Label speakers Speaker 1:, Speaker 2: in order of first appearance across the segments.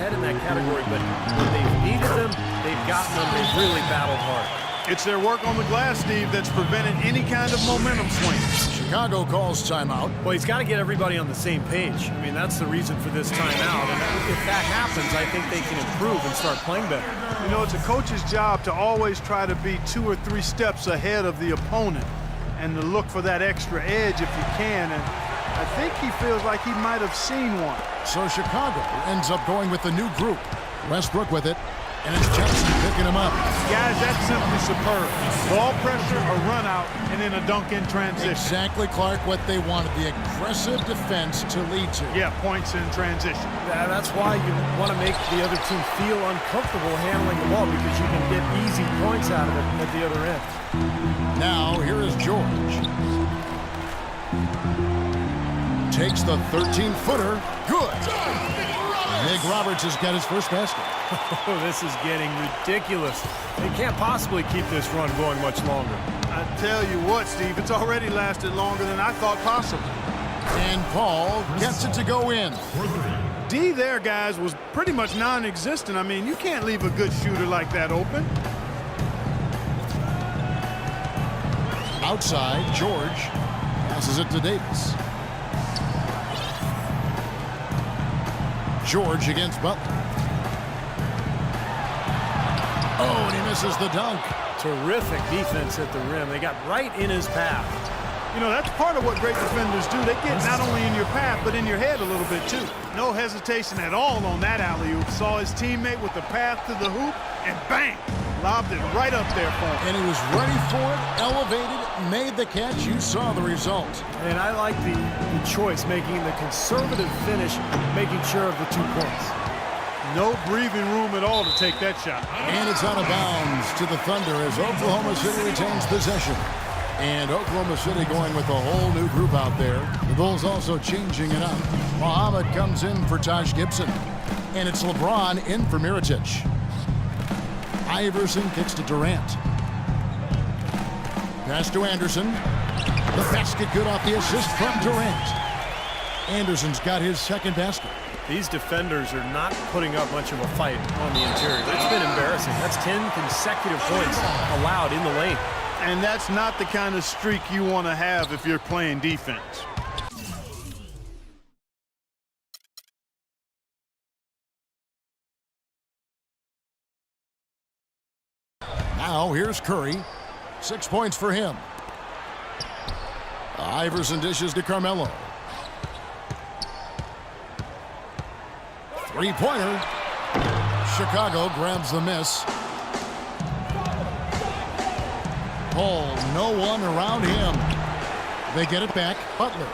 Speaker 1: ahead in that category, but when they've needed them, they've gotten them. They've really battled hard.
Speaker 2: It's their work on the glass, Steve, that's prevented any kind of momentum swing.
Speaker 3: Chicago calls timeout.
Speaker 1: Well, he's got to get everybody on the same page. I mean, that's the reason for this timeout. And if that happens, I think they can improve and start playing better.
Speaker 2: You know, it's a coach's job to always try to be 2 or 3 steps ahead of the opponent and to look for that extra edge if you can. And I think he feels like he might have seen one.
Speaker 3: So Chicago ends up going with the new group. Westbrook with it, and it's Johnson picking him up.
Speaker 2: Guys, that's simply superb. Ball pressure, a run out, and then a dunk in transition.
Speaker 3: Exactly, Clark, what they wanted, the aggressive defense to lead to.
Speaker 2: Yeah, points in transition.
Speaker 1: Yeah, that's why you want to make the other team feel uncomfortable handling the ball, because you can get easy points out of it at the other end.
Speaker 3: Now, here is George. Takes the 13-footer. Good. Nick Roberts has got his first basket.
Speaker 1: Oh, this is getting ridiculous. They can't possibly keep this run going much longer.
Speaker 2: I tell you what, Steve, it's already lasted longer than I thought possible.
Speaker 3: And Paul gets it to go in.
Speaker 2: D there, guys, was pretty much non-existent. I mean, you can't leave a good shooter like that open.
Speaker 3: Outside, George passes it to Davis. George against Butler. Oh, and he misses the dunk.
Speaker 1: Terrific defense at the rim. They got right in his path.
Speaker 2: You know, that's part of what great defenders do. They get not only in your path, but in your head a little bit, too. No hesitation at all on that alley-oop. Saw his teammate with the path to the hoop, and bang! Lobbed it right up there for him.
Speaker 3: And he was ready for it, elevated, made the catch. You saw the result.
Speaker 1: And I like the choice, making the conservative finish, making sure of the 2 points.
Speaker 2: No breathing room at all to take that shot.
Speaker 3: And it's out of bounds to the Thunder as Oklahoma City retains possession. And Oklahoma City going with a whole new group out there. The Bulls also changing it up. Muhammad comes in for Taj Gibson. And it's LeBron in for Mirotic. Iverson kicks to Durant. Pass to Anderson. The basket good off the assist from Durant. Anderson's got his second basket.
Speaker 1: These defenders are not putting up much of a fight on the interior. It's been embarrassing. That's 10 consecutive points allowed in the lane.
Speaker 2: And that's not the kind of streak you want to have if you're playing defense.
Speaker 3: Now here's Curry. 6 points for him. Iverson dishes to Carmelo. Three-pointer. Chicago grabs the miss. Paul, no one around him. They get it back. Butler.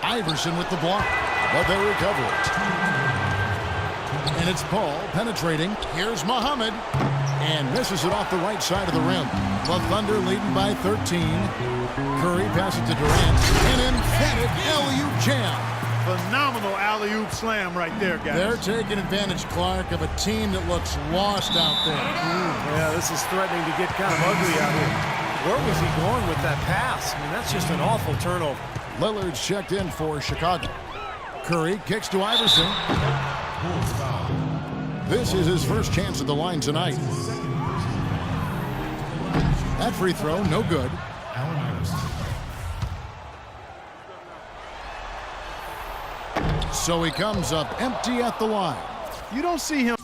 Speaker 3: Iverson with the block, but they recover it. And it's Paul penetrating. Here's Muhammad. And misses it off the right side of the rim. The Thunder leading by 13. Curry passes to Durant. An emphatic alley-oop jam.
Speaker 2: Phenomenal alley-oop slam right there, guys.
Speaker 3: They're taking advantage, Clark, of a team that looks lost out there.
Speaker 1: Yeah, this is threatening to get kind of ugly out here. Where was he going with that pass? I mean, that's just an awful turnover.
Speaker 3: Lillard's checked in for Chicago. Curry kicks to Iverson. This is his first chance at the line tonight. That free throw, no good. So he comes up empty at the line.
Speaker 2: You don't see him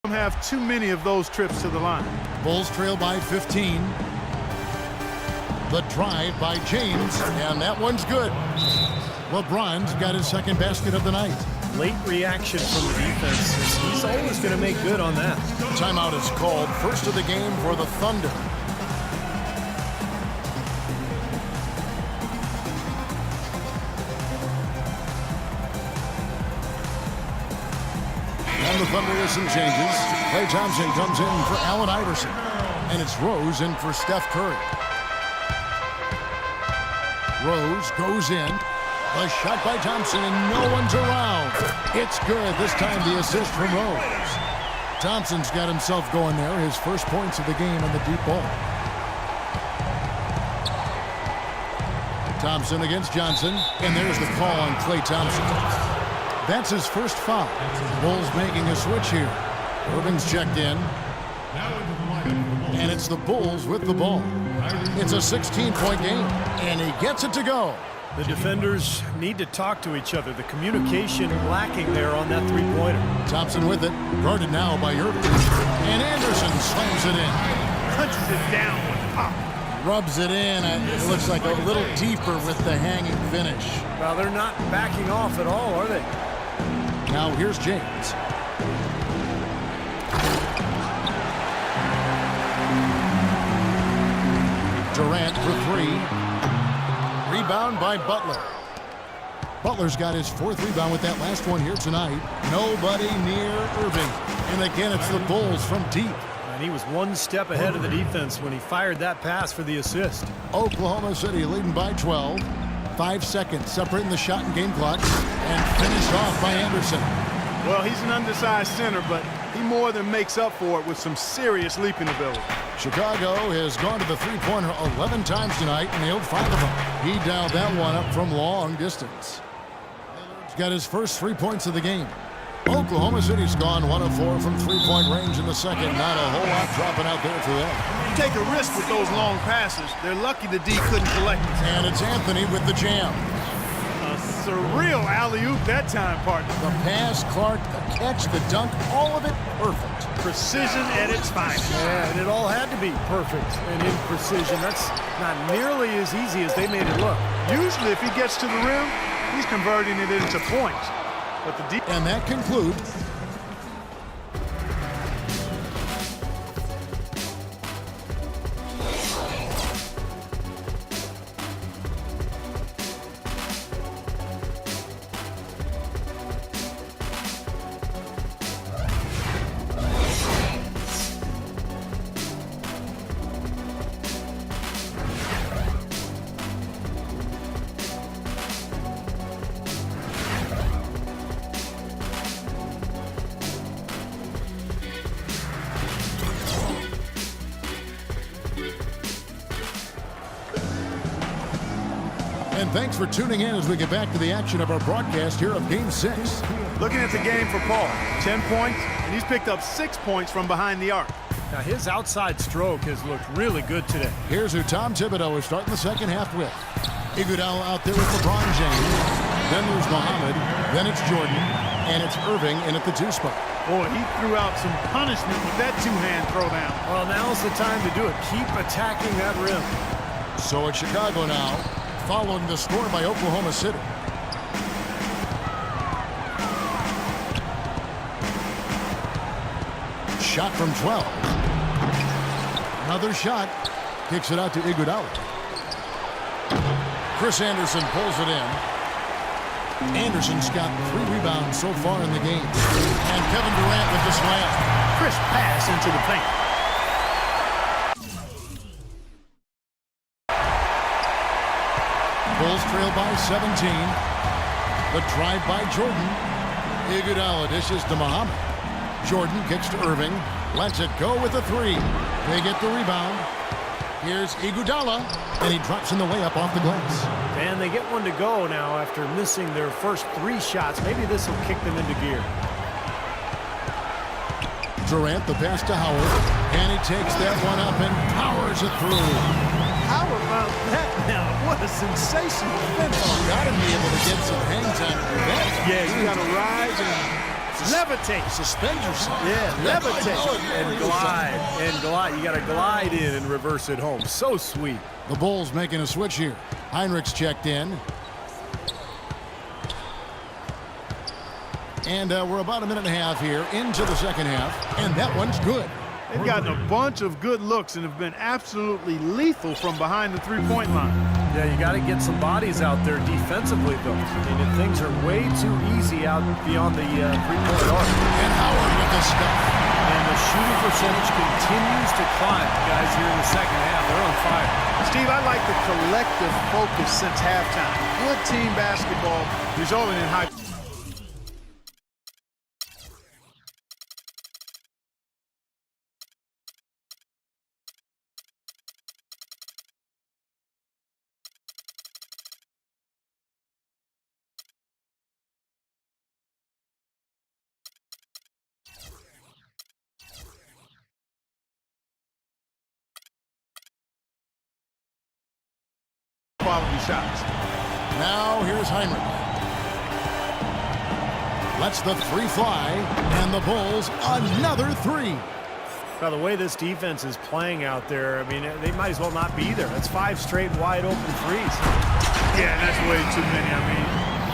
Speaker 2: have too many of those trips to the line.
Speaker 3: Bulls trail by 15. The drive by James, and that one's good. LeBron's got his second basket of the night.
Speaker 1: Late reaction from the defense. He's always going to make good on that.
Speaker 3: Timeout is called. First of the game for the Thunder. And the Thunder with some changes. Klay Thompson comes in for Allen Iverson. And it's Rose in for Steph Curry. Rose goes in. The shot by Thompson, and no one's around. It's good. This time the assist from Rose. Thompson's got himself going there. His first points of the game on the deep ball. Thompson against Johnson. And there's the call on Klay Thompson. That's his first foul. Bulls making a switch here. Irving's checked in. And it's the Bulls with the ball. It's a 16-point game. And he gets it to go.
Speaker 1: The defenders need to talk to each other. The communication lacking there on that three-pointer.
Speaker 3: Thompson with it. Guarded now by Irving. And Anderson slams it in.
Speaker 2: Punches it down with pop.
Speaker 3: Rubs it in. It looks like a little deeper with the hanging finish.
Speaker 1: Well, they're not backing off at all, are they?
Speaker 3: Now here's James. Durant for three. Rebound by Butler. Butler's got his fourth rebound with that last one here tonight. Nobody near Irving. And again, it's the Bulls from deep.
Speaker 1: And he was one step ahead of the defense when he fired that pass for the assist.
Speaker 3: Oklahoma City leading by 12. 5 seconds separating the shot and game clock. And finished off by Anderson.
Speaker 2: Well, he's an undersized center, but he more than makes up for it with some serious leaping ability.
Speaker 3: Chicago has gone to the three-pointer 11 times tonight and nailed 5 of them. He dialed that one up from long distance. He's got his first 3 points of the game. Oklahoma City's gone 1 of 4 from three-point range in the second. Not a whole lot dropping out there for them.
Speaker 2: You take a risk with those long passes. They're lucky the D couldn't collect it.
Speaker 3: And it's Anthony with the jam.
Speaker 2: A surreal alley-oop that time, partner.
Speaker 3: The pass, Clark, the catch, the dunk, all of it perfect.
Speaker 2: Precision at its finest.
Speaker 1: Yeah, and it all had to be perfect and in precision. That's not nearly as easy as they made it look.
Speaker 2: Usually, if he gets to the rim, he's converting it into points. But the D.
Speaker 3: And that concludes. And thanks for tuning in as we get back to the action of our broadcast here of Game 6.
Speaker 2: Looking at the game for Paul, 10 points, and he's picked up 6 points from behind the arc.
Speaker 1: Now, his outside stroke has looked really good today.
Speaker 3: Here's who Tom Thibodeau is starting the second half with. Iguodala out there with LeBron James. Then there's Muhammad. Then it's Jordan. And it's Irving in at the 2 spot.
Speaker 2: Boy, he threw out some punishment with that two-hand throwdown.
Speaker 1: Well, now's the time to do it. Keep attacking that rim.
Speaker 3: So it's Chicago now, following the score by Oklahoma City. Shot from 12. Another shot. Kicks it out to Iguodala. Chris Anderson pulls it in. Anderson's got 3 rebounds so far in the game. And Kevin Durant with the slam.
Speaker 2: Crisp pass into the paint.
Speaker 3: Bulls trail by 17. The drive by Jordan. Iguodala dishes to Muhammad. Jordan kicks to Irving. Lets it go with a 3. They get the rebound. Here's Iguodala, and he drops in the way up off the glass.
Speaker 1: And they get one to go now after missing their first 3 shots. Maybe this will kick them into gear.
Speaker 3: Durant, the pass to Howard, and he takes that one up and powers it through.
Speaker 2: How about that now? What a sensational finish.
Speaker 3: Oh, gotta be able to get some hang time to do that.
Speaker 2: Yeah, you gotta rise and levitate.
Speaker 3: Suspend yourself.
Speaker 2: Yeah, levitate.
Speaker 1: And glide. And glide. You got to glide in and reverse it home. So sweet.
Speaker 3: The Bulls making a switch here. Heinrich's checked in. And we're about a minute and a half here into the second half. And that one's good.
Speaker 2: They've gotten a bunch of good looks and have been absolutely lethal from behind the three-point line.
Speaker 1: Yeah, you got to get some bodies out there defensively, though. I mean, if things are way too easy out beyond the three-point arc.
Speaker 3: And Howard with the stuff.
Speaker 1: And the shooting percentage continues to climb, guys, here in the second half. They're on fire.
Speaker 2: Steve, I like the collective focus since halftime. Good team basketball resulting in high shots.
Speaker 3: Now here's Heinrich. Lets the three fly, and the Bulls another three.
Speaker 1: Now, the way this defense is playing out there, I mean, they might as well not be there. That's 5 straight wide open threes.
Speaker 2: Yeah, and that's way too many. I mean,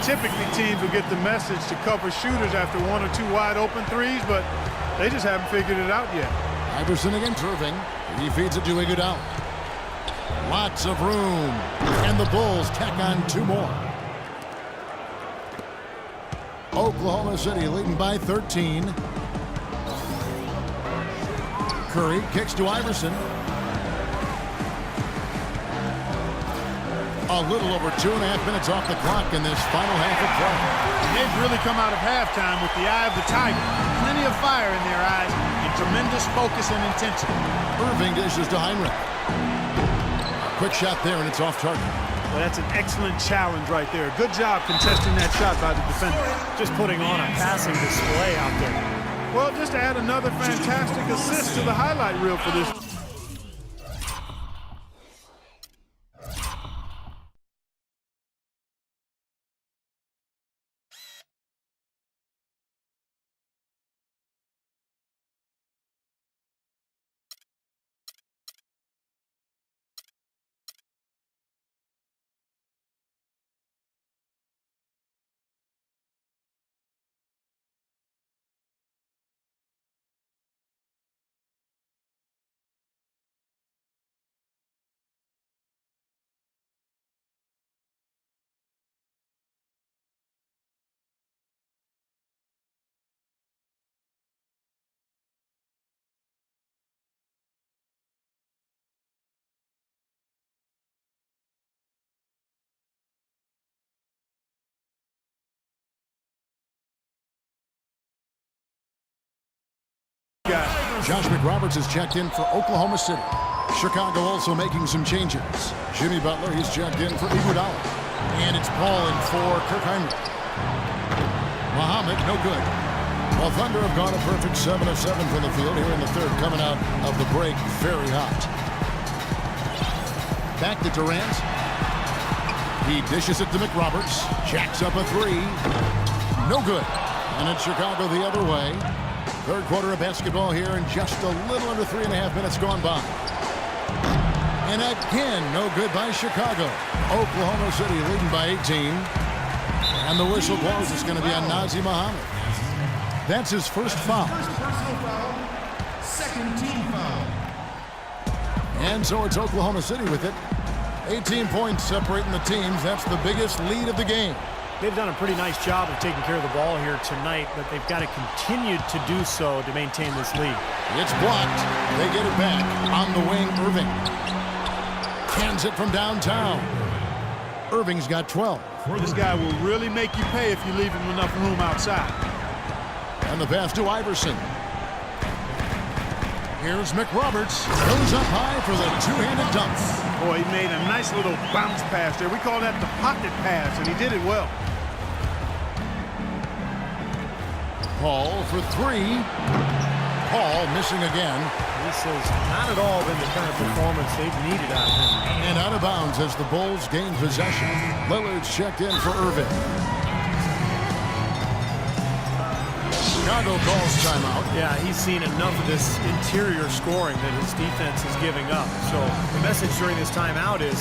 Speaker 2: typically teams will get the message to cover shooters after 1 or 2 wide open threes, but they just haven't figured it out yet.
Speaker 3: Iverson against Irving. He feeds it to Iguodala. Lots of room. And the Bulls tack on 2 more. Oklahoma City leading by 13. Curry kicks to Iverson. A little over 2.5 minutes off the clock in this final half of play.
Speaker 2: They've really come out of halftime with the eye of the tiger. Plenty of fire in their eyes and tremendous focus and intensity.
Speaker 3: Irving dishes to Heinrich. A quick shot there, and it's off target.
Speaker 2: Well, that's an excellent challenge right there. Good job contesting that shot by the defender.
Speaker 1: Just putting on a passing display out there.
Speaker 2: Well, just to add another fantastic assist to the highlight reel for this.
Speaker 3: Josh McRoberts has checked in for Oklahoma City. Chicago also making some changes. Jimmy Butler, he's checked in for Iguodala. And it's Paul in for Kirk Heinrich. Muhammad, no good. Well, Thunder have gone a perfect 7 of 7 from the field here in the third, coming out of the break very hot. Back to Durant. He dishes it to McRoberts. Jacks up a 3. No good. And it's Chicago the other way. Third quarter of basketball here, and just a little under 3.5 minutes gone by. And again, no good by Chicago. Oklahoma City leading by 18. And the whistle blows. It's going to be on Nazr Mohammed. That's his first foul.
Speaker 4: Second team foul.
Speaker 3: And so it's Oklahoma City with it. 18 points separating the teams. That's the biggest lead of the game.
Speaker 1: They've done a pretty nice job of taking care of the ball here tonight, but they've got to continue to do so to maintain this lead.
Speaker 3: It's blocked. They get it back. On the wing, Irving. Hands it from downtown. Irving's got 12.
Speaker 2: This guy will really make you pay if you leave him enough room outside.
Speaker 3: And the pass to Iverson. Here's McRoberts. Goes up high for the two-handed dunk.
Speaker 2: Boy, he made a nice little bounce pass there. We call that the pocket pass, and he did it well.
Speaker 3: Paul for 3. Paul missing again.
Speaker 1: This has not at all been the kind of performance they've needed out of him.
Speaker 3: And out of bounds as the Bulls gain possession. Lillard's checked in for Irving. Chicago calls timeout.
Speaker 1: Yeah, he's seen enough of this interior scoring that his defense is giving up. So the message during this timeout is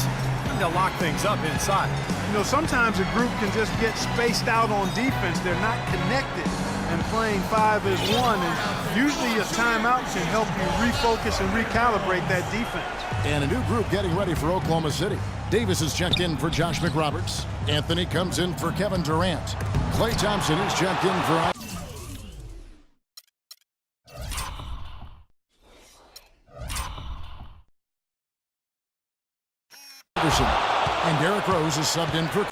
Speaker 1: to lock things up inside.
Speaker 2: You know, sometimes a group can just get spaced out on defense. They're not connected and playing 5 as 1. And usually a timeout can help you refocus and recalibrate that defense.
Speaker 3: And a new group getting ready for Oklahoma City. Davis is checked in for Josh McRoberts. Anthony comes in for Kevin Durant. Klay Thompson is checked in for Iverson. And Derrick Rose is subbed in for